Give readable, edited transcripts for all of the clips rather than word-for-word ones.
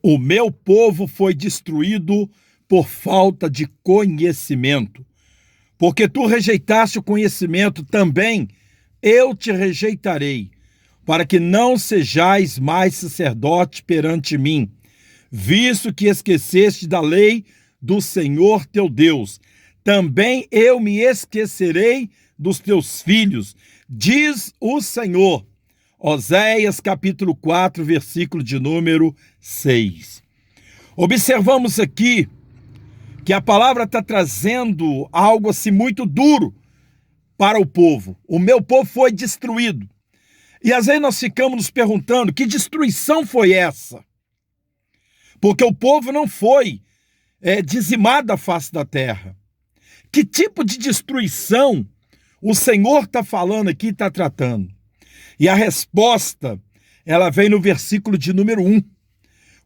O meu povo foi destruído por falta de conhecimento. Porque tu rejeitaste o conhecimento, também eu te rejeitarei, para que não sejais mais sacerdote perante mim, visto que esqueceste da lei do Senhor teu Deus. Também eu me esquecerei dos teus filhos, diz o Senhor. Oséias capítulo 4, versículo de número 6. Observamos aqui que a palavra está trazendo algo assim muito duro para o povo. O meu povo foi destruído. E às vezes nós ficamos nos perguntando, que destruição foi essa? Porque o povo não foi dizimado da face da terra. Que tipo de destruição o Senhor está falando aqui, está tratando? E a resposta, ela vem no versículo de número 1.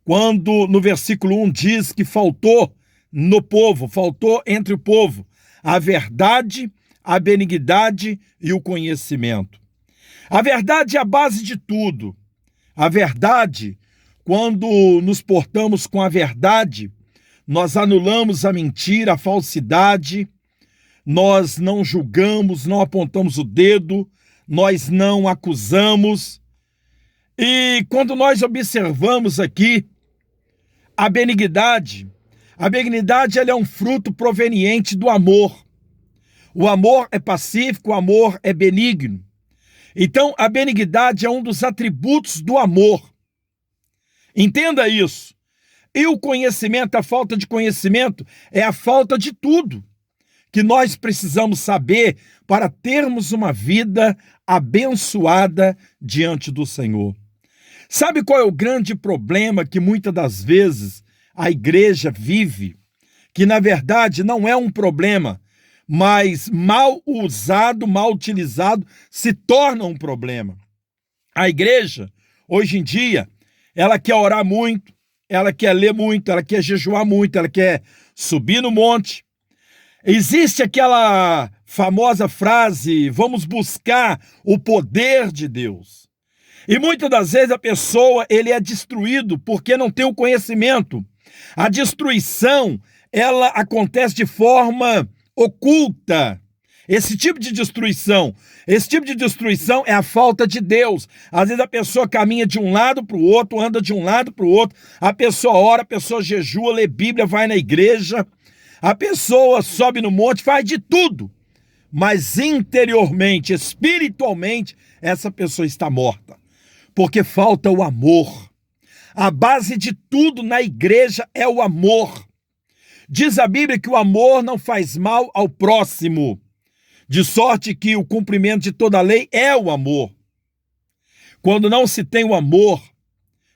Quando no versículo 1 diz que faltou no povo, faltou entre o povo a verdade, a benignidade e o conhecimento. A verdade é a base de tudo. A verdade, quando nos portamos com a verdade, nós anulamos a mentira, a falsidade, nós não julgamos, não apontamos o dedo, nós não acusamos. E quando nós observamos aqui a benignidade ela é um fruto proveniente do amor. O amor é pacífico, o amor é benigno. Então, a benignidade é um dos atributos do amor. Entenda isso. E o conhecimento, a falta de conhecimento, é a falta de tudo que nós precisamos saber para termos uma vida abençoada diante do Senhor. Sabe qual é o grande problema que muitas das vezes a igreja vive? Que na verdade não é um problema, mas mal usado, mal utilizado, se torna um problema. A igreja, hoje em dia, ela quer orar muito, ela quer ler muito, ela quer jejuar muito, ela quer subir no monte. Existe aquela famosa frase, vamos buscar o poder de Deus. E muitas das vezes a pessoa, ele é destruído porque não tem o conhecimento. A destruição, ela acontece de forma oculta. Esse tipo de destruição é a falta de Deus. Às vezes a pessoa caminha de um lado para o outro, anda de um lado para o outro, a pessoa ora, a pessoa jejua, lê Bíblia, vai na igreja, a pessoa sobe no monte, faz de tudo. Mas interiormente, espiritualmente, essa pessoa está morta. Porque falta o amor. A base de tudo na igreja é o amor. Diz a Bíblia que o amor não faz mal ao próximo, de sorte que o cumprimento de toda a lei é o amor. Quando não se tem o amor,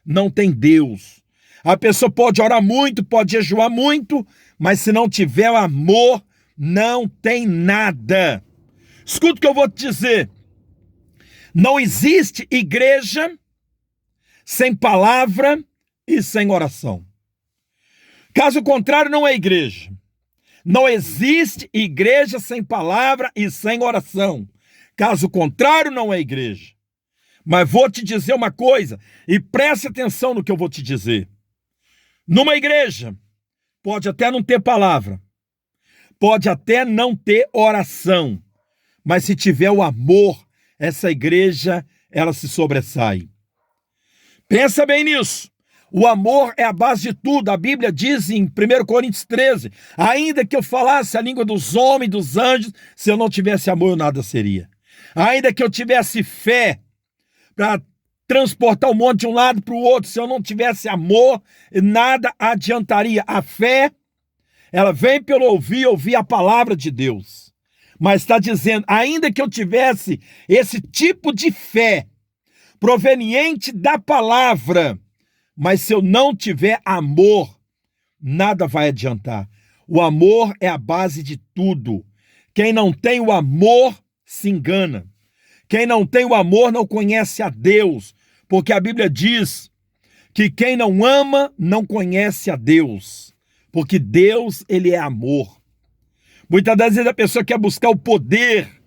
não tem Deus. A pessoa pode orar muito, pode jejuar muito, mas se não tiver o amor, não tem nada. Escuta o que eu vou te dizer. Não existe igreja sem palavra e sem oração. Caso contrário, não é igreja. Não existe igreja sem palavra e sem oração. Caso contrário, não é igreja. Mas vou te dizer uma coisa, e preste atenção no que eu vou te dizer. Numa igreja, pode até não ter palavra, pode até não ter oração, mas se tiver o amor, essa igreja, ela se sobressai. Pensa bem nisso. O amor é a base de tudo. A Bíblia diz em 1 Coríntios 13, ainda que eu falasse a língua dos homens e dos anjos, se eu não tivesse amor, eu nada seria. Ainda que eu tivesse fé para transportar o monte de um lado para o outro, se eu não tivesse amor, nada adiantaria. A fé, ela vem pelo ouvir a palavra de Deus. Mas está dizendo, ainda que eu tivesse esse tipo de fé proveniente da palavra, mas se eu não tiver amor, nada vai adiantar. O amor é a base de tudo. Quem não tem o amor se engana. Quem não tem o amor não conhece a Deus, porque a Bíblia diz que quem não ama não conhece a Deus, porque Deus, ele é amor. Muitas das vezes a pessoa quer buscar o poder,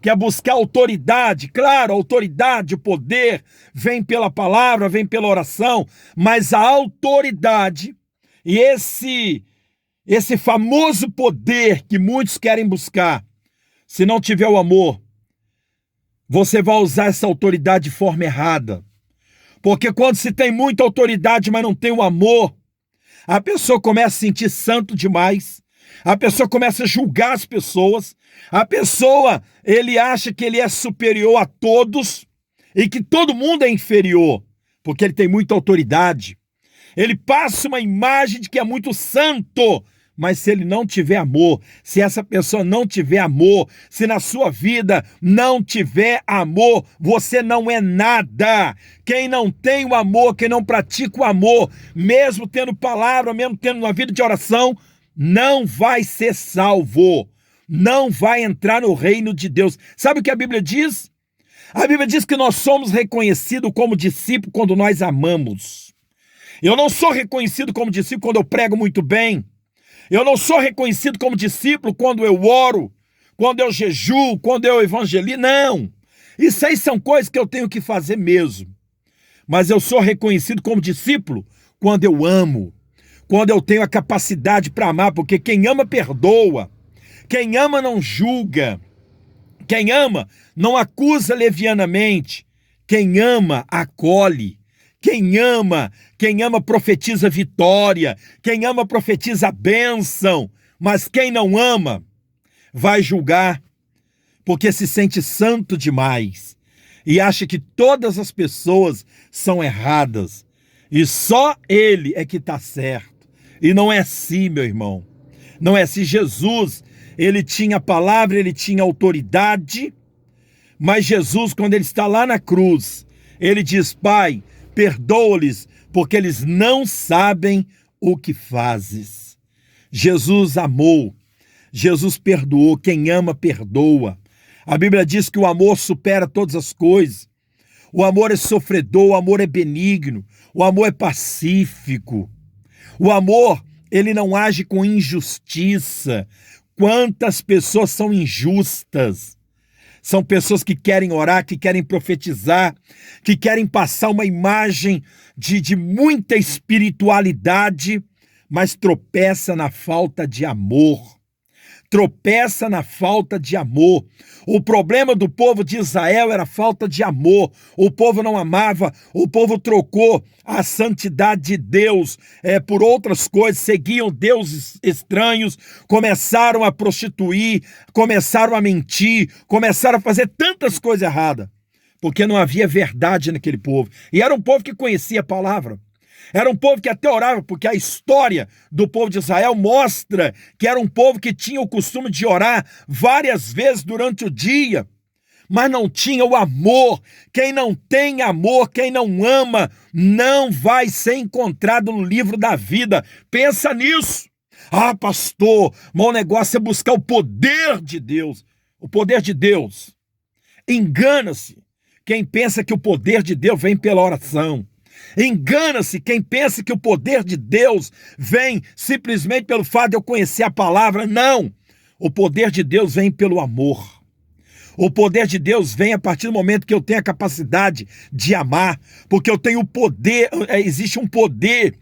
quer buscar autoridade. Claro, a autoridade, o poder, vem pela palavra, vem pela oração, mas a autoridade e esse famoso poder que muitos querem buscar, se não tiver o amor, você vai usar essa autoridade de forma errada. Porque quando se tem muita autoridade, mas não tem o amor, a pessoa começa a se sentir santo demais, a pessoa começa a julgar as pessoas, a pessoa, ele acha que ele é superior a todos e que todo mundo é inferior, porque ele tem muita autoridade. Ele passa uma imagem de que é muito santo, mas se ele não tiver amor, se essa pessoa não tiver amor, se na sua vida não tiver amor, você não é nada. Quem não tem o amor, quem não pratica o amor, mesmo tendo palavra, mesmo tendo uma vida de oração, não vai ser salvo, não vai entrar no reino de Deus. Sabe o que a Bíblia diz? A Bíblia diz que nós somos reconhecidos como discípulos quando nós amamos. Eu não sou reconhecido como discípulo quando eu prego muito bem. Eu não sou reconhecido como discípulo quando eu oro, quando eu jejuo, quando eu evangelizo. Não. Isso aí são coisas que eu tenho que fazer mesmo. Mas eu sou reconhecido como discípulo quando eu amo, quando eu tenho a capacidade para amar, porque quem ama perdoa, quem ama não julga, quem ama não acusa levianamente, quem ama acolhe. Quem ama profetiza vitória, quem ama profetiza bênção, mas quem não ama vai julgar, porque se sente santo demais e acha que todas as pessoas são erradas e só ele é que está certo. E não é assim, meu irmão, não é assim. Jesus, ele tinha palavra, ele tinha autoridade, mas Jesus, quando ele está lá na cruz, ele diz: Pai, perdoa-lhes, porque eles não sabem o que fazes. Jesus amou, Jesus perdoou. Quem ama, perdoa. A Bíblia diz que o amor supera todas as coisas. O amor é sofredor, o amor é benigno, o amor é pacífico. O amor, ele não age com injustiça. Quantas pessoas são injustas? São pessoas que querem orar, que querem profetizar, que querem passar uma imagem de muita espiritualidade, mas tropeça na falta de amor. Tropeça na falta de amor. O problema do povo de Israel era a falta de amor. O povo não amava, o povo trocou a santidade de Deus por outras coisas, seguiam deuses estranhos, começaram a prostituir, começaram a mentir, começaram a fazer tantas coisas erradas, porque não havia verdade naquele povo. E era um povo que conhecia a palavra. Era um povo que até orava, porque a história do povo de Israel mostra que era um povo que tinha o costume de orar várias vezes durante o dia, mas não tinha o amor. Quem não tem amor, quem não ama, não vai ser encontrado no livro da vida. Pensa nisso. Ah, pastor, mas o negócio é buscar o poder de Deus. O poder de Deus. Engana-se quem pensa que o poder de Deus vem pela oração. Engana-se quem pensa que o poder de Deus vem simplesmente pelo fato de eu conhecer a palavra. Não! O poder de Deus vem pelo amor. O poder de Deus vem a partir do momento que eu tenho a capacidade de amar, porque eu tenho o poder, existe um poder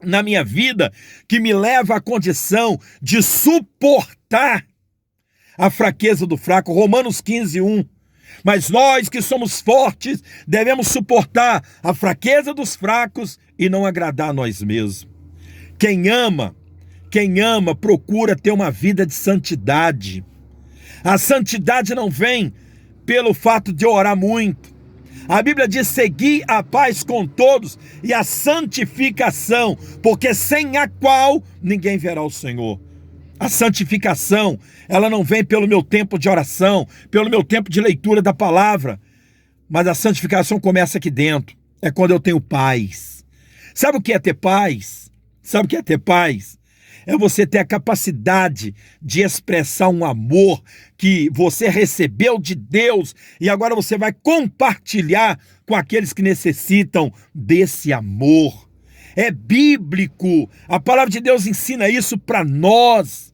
na minha vida que me leva à condição de suportar a fraqueza do fraco. Romanos 15:1. Mas nós que somos fortes devemos suportar a fraqueza dos fracos e não agradar a nós mesmos. Quem ama procura ter uma vida de santidade. A santidade não vem pelo fato de orar muito. A Bíblia diz: segui a paz com todos e a santificação, porque sem a qual ninguém verá o Senhor. A santificação, ela não vem pelo meu tempo de oração, pelo meu tempo de leitura da palavra, mas a santificação começa aqui dentro. É quando eu tenho paz. Sabe o que é ter paz? Sabe o que é ter paz? É você ter a capacidade de expressar um amor que você recebeu de Deus e agora você vai compartilhar com aqueles que necessitam desse amor. É bíblico. A palavra de Deus ensina isso para nós.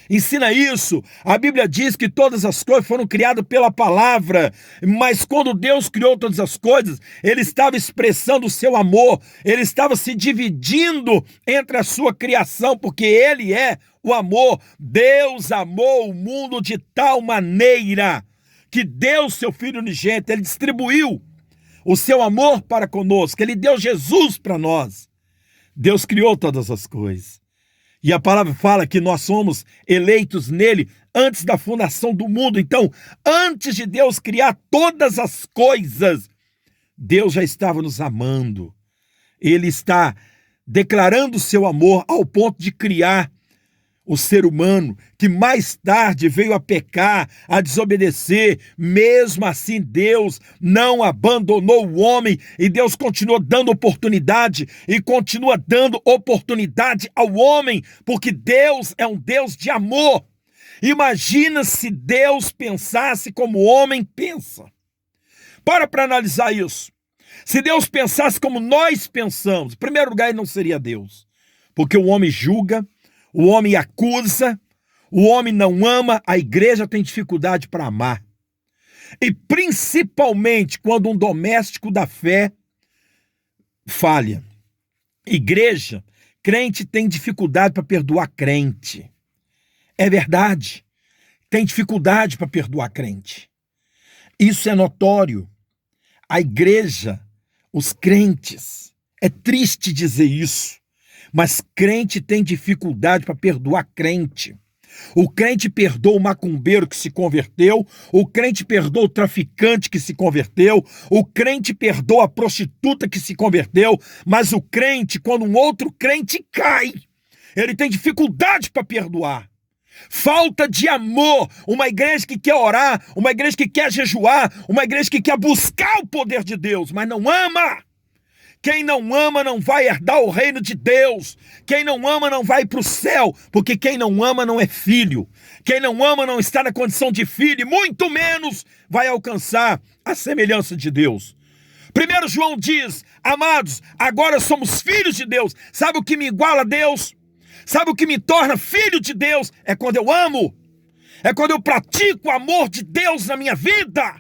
ensina isso. A Bíblia diz que todas as coisas foram criadas pela palavra, mas quando Deus criou todas as coisas, ele estava expressando o seu amor, ele estava se dividindo entre a sua criação, porque ele é o amor. Deus amou o mundo de tal maneira que deu seu Filho unigênito, ele distribuiu o seu amor para conosco, ele deu Jesus para nós. Deus criou todas as coisas. E a palavra fala que nós somos eleitos nele antes da fundação do mundo. Então, antes de Deus criar todas as coisas, Deus já estava nos amando. Ele está declarando o seu amor ao ponto de criar o ser humano, que mais tarde veio a pecar, a desobedecer. Mesmo assim, Deus não abandonou o homem, e Deus continuou dando oportunidade, e continua dando oportunidade ao homem, porque Deus é um Deus de amor. Imagina se Deus pensasse como o homem pensa. Para analisar isso. Se Deus pensasse como nós pensamos, em primeiro lugar, ele não seria Deus, porque o homem julga, o homem acusa, o homem não ama, a igreja tem dificuldade para amar. E principalmente quando um doméstico da fé falha. Igreja, crente tem dificuldade para perdoar crente. É verdade, tem dificuldade para perdoar crente. Isso é notório. A igreja, os crentes, é triste dizer isso, mas crente tem dificuldade para perdoar crente. O crente perdoa o macumbeiro que se converteu, o crente perdoa o traficante que se converteu, o crente perdoa a prostituta que se converteu, mas o crente, quando um outro crente cai, ele tem dificuldade para perdoar. Falta de amor, uma igreja que quer orar, uma igreja que quer jejuar, uma igreja que quer buscar o poder de Deus, mas não ama. Quem não ama não vai herdar o reino de Deus. Quem não ama não vai para o céu, porque quem não ama não é filho. Quem não ama não está na condição de filho, e muito menos vai alcançar a semelhança de Deus. 1 João diz: amados, agora somos filhos de Deus. Sabe o que me iguala a Deus? Sabe o que me torna filho de Deus? É quando eu amo. É quando eu pratico o amor de Deus na minha vida.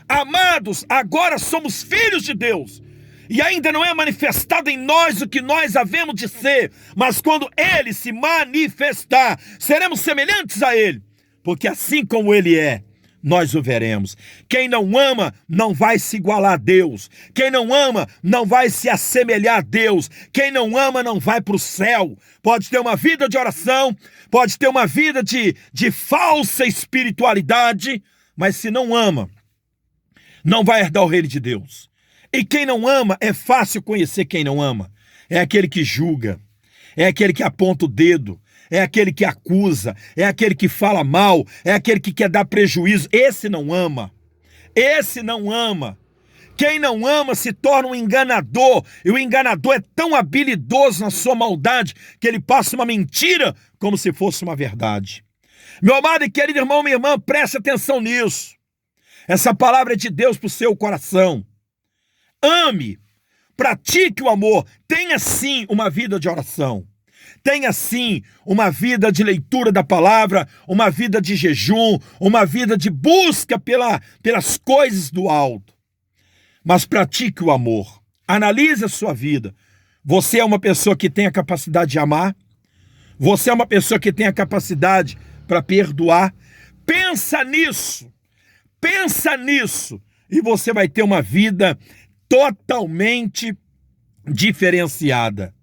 Amados, agora somos filhos de Deus. E ainda não é manifestado em nós o que nós havemos de ser, mas quando ele se manifestar, seremos semelhantes a ele, porque assim como ele é, nós o veremos. Quem não ama não vai se igualar a Deus. Quem não ama não vai se assemelhar a Deus. Quem não ama não vai para o céu. Pode ter uma vida de oração, pode ter uma vida de falsa espiritualidade, mas se não ama, não vai herdar o reino de Deus. E quem não ama, é fácil conhecer quem não ama. É aquele que julga, é aquele que aponta o dedo, é aquele que acusa, é aquele que fala mal, é aquele que quer dar prejuízo. Esse não ama. Esse não ama. Quem não ama se torna um enganador, e o enganador é tão habilidoso na sua maldade que ele passa uma mentira como se fosse uma verdade. Meu amado e querido irmão, minha irmã, preste atenção nisso. Essa palavra é de Deus para o seu coração. Ame, pratique o amor, tenha sim uma vida de oração, tenha sim uma vida de leitura da palavra, uma vida de jejum, uma vida de busca pelas coisas do alto. Mas pratique o amor, analise a sua vida. Você é uma pessoa que tem a capacidade de amar? Você é uma pessoa que tem a capacidade para perdoar? Pensa nisso, e você vai ter uma vida totalmente diferenciada.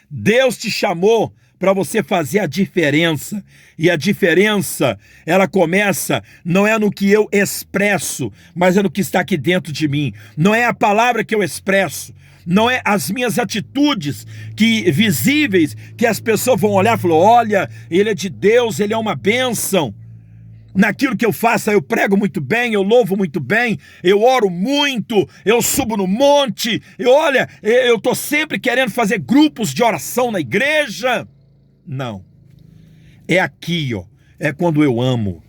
Deus te chamou para você fazer a diferença, e a diferença, ela começa, não é no que eu expresso, mas é no que está aqui dentro de mim. Não é a palavra que eu expresso, não é as minhas atitudes visíveis, que as pessoas vão olhar e falar: olha, ele é de Deus, ele é uma bênção. Naquilo que eu faço, eu prego muito bem, eu louvo muito bem, eu oro muito, eu subo no monte, eu estou sempre querendo fazer grupos de oração na igreja. Não. É aqui, ó. É quando eu amo.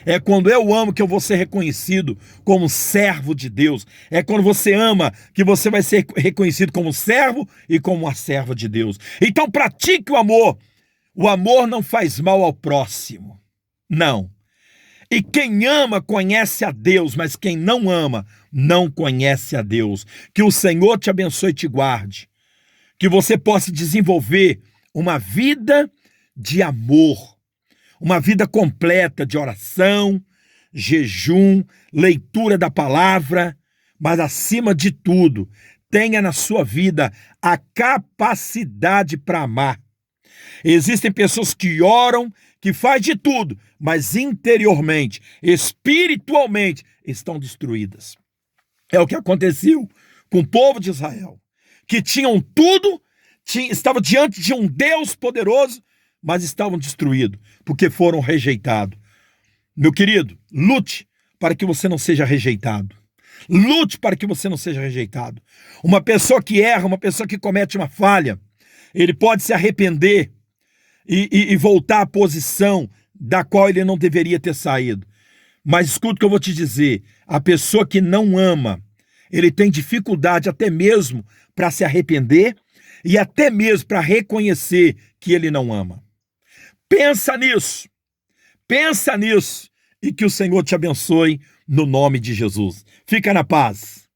É quando eu amo que eu vou ser reconhecido como servo de Deus. É quando você ama que você vai ser reconhecido como servo e como uma serva de Deus. Então pratique o amor. O amor não faz mal ao próximo. Não. E quem ama conhece a Deus, mas quem não ama não conhece a Deus. Que o Senhor te abençoe e te guarde. Que você possa desenvolver uma vida de amor, uma vida completa de oração, jejum, leitura da palavra, mas acima de tudo, tenha na sua vida a capacidade para amar. Existem pessoas que oram, que faz de tudo, mas interiormente, espiritualmente, estão destruídas. É o que aconteceu com o povo de Israel, que tinham tudo, estavam diante de um Deus poderoso, mas estavam destruídos, porque foram rejeitados. Meu querido, lute para que você não seja rejeitado. Lute para que você não seja rejeitado. Uma pessoa que erra, uma pessoa que comete uma falha, ele pode se arrepender e voltar à posição da qual ele não deveria ter saído. Mas escuta o que eu vou te dizer. A pessoa que não ama, ele tem dificuldade até mesmo para se arrepender e até mesmo para reconhecer que ele não ama. Pensa nisso e que o Senhor te abençoe no nome de Jesus. Fica na paz.